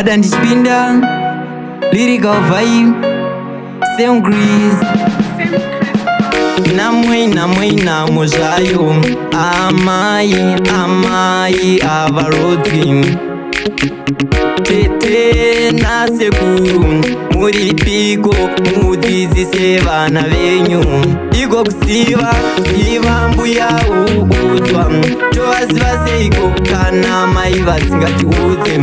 bada ndichipinda lyrical vibe same Grease namwe zvayo amai avarodzi tete nasekuru muripiko mudzidzise vana venyu iko kusiva mbuya uudzwa tovaziva seiko kana mai vasingatiudze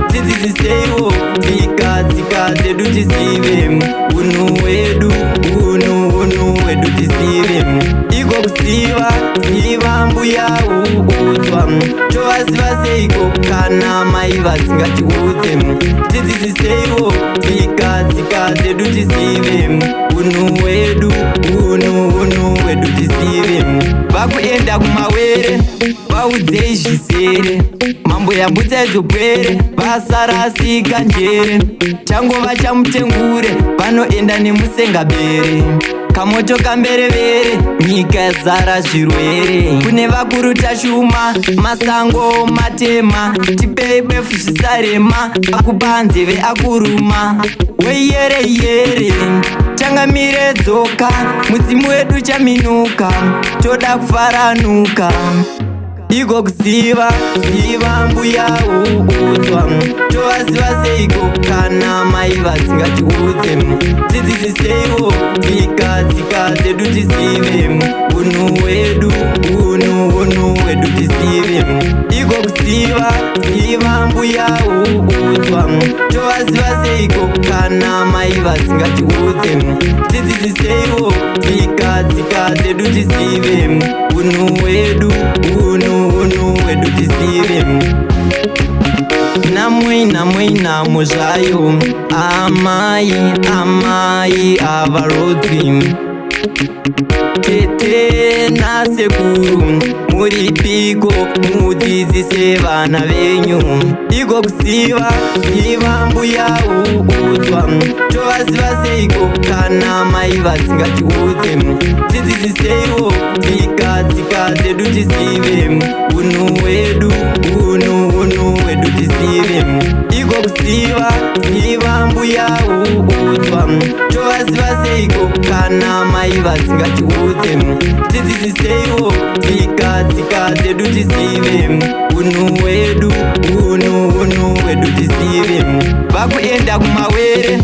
dzidzisiseiwo tsika dzedu tisive unhu hwedu tisive iko kusiva mbuya uudzwa tovaziva seiko kana mai vasingatiudze dzidzisiseiwo tsika dzedu tisive unhu hwedu tisive vakuenda kumawere vaudzei zvisere mambo yambutsa idzopwere vasarasika njere changova chamutengure vanoenda nemusengabere kamoto kamberevere nyika yazara zvirwere kune vakuru tashuma masango matema tipei befu zvisarema akupa nzeve akuruma weiyere changamire dzoka mudzimu wedu chaminuka toda kufaranuka iko kusiva mbuya uudzwa tovaziva seiko kana mai vasingatiudze dzidzisiseiwo tsika dzedu tisive unhu hwedu tisive iko kusiva mbuya uudzwa tovaziva seiko kana mai vasingatiudze dzidzisiseiwo tsika dzedu tisive unhu hwedu tisive namwe zvayo amai avarodzi tete nasekuru muripiko mudzidzise vana venyu iko kusiva mbuya uudzwa tovaziva seiko kana mai vasingatiudze dzidzisiseiwo tsika dzedu tisive unhu hwedu tisive iko kusiva mbuya uudzwa tovaziva seiko kana mai vasingatiudze dzidzisiseiwo tsika dzedu tisive unhu hwedu tisive vakuenda kumawere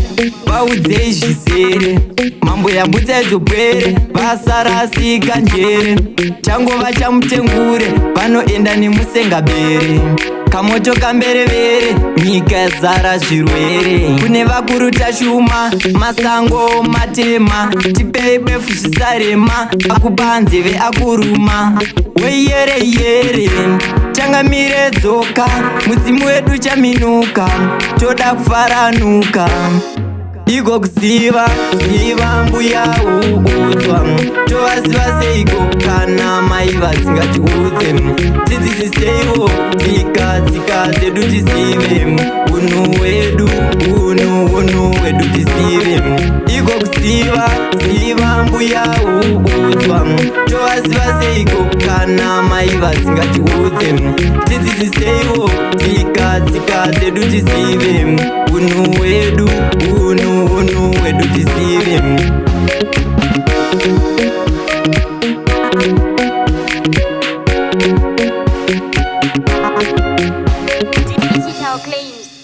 vaudzei zvisere mambo yambutsa idzopwere vasarasika njere changova chamutengure vanoenda nemusengabere kamoto kamberevere nyika yazara zvirwere kune vakuru tashuma masango matema tipei befu zvisarema akupa nzeve akuruma weiyere changamire dzoka mudzimu wedu chaminuka toda kufaranuka iko kusiva mbuya uudzwa tovaziva seiko kana mai vasingatiudze dzidzisiseiwo tsika dzedu tisive unhu hwedu tisive iko kusiva mbuya uudzwa tovaziva seiko kana mai vasingatiudze dzidzisiseiwo tsika dzedu tisive unhu hwedu tisive Digital Claims.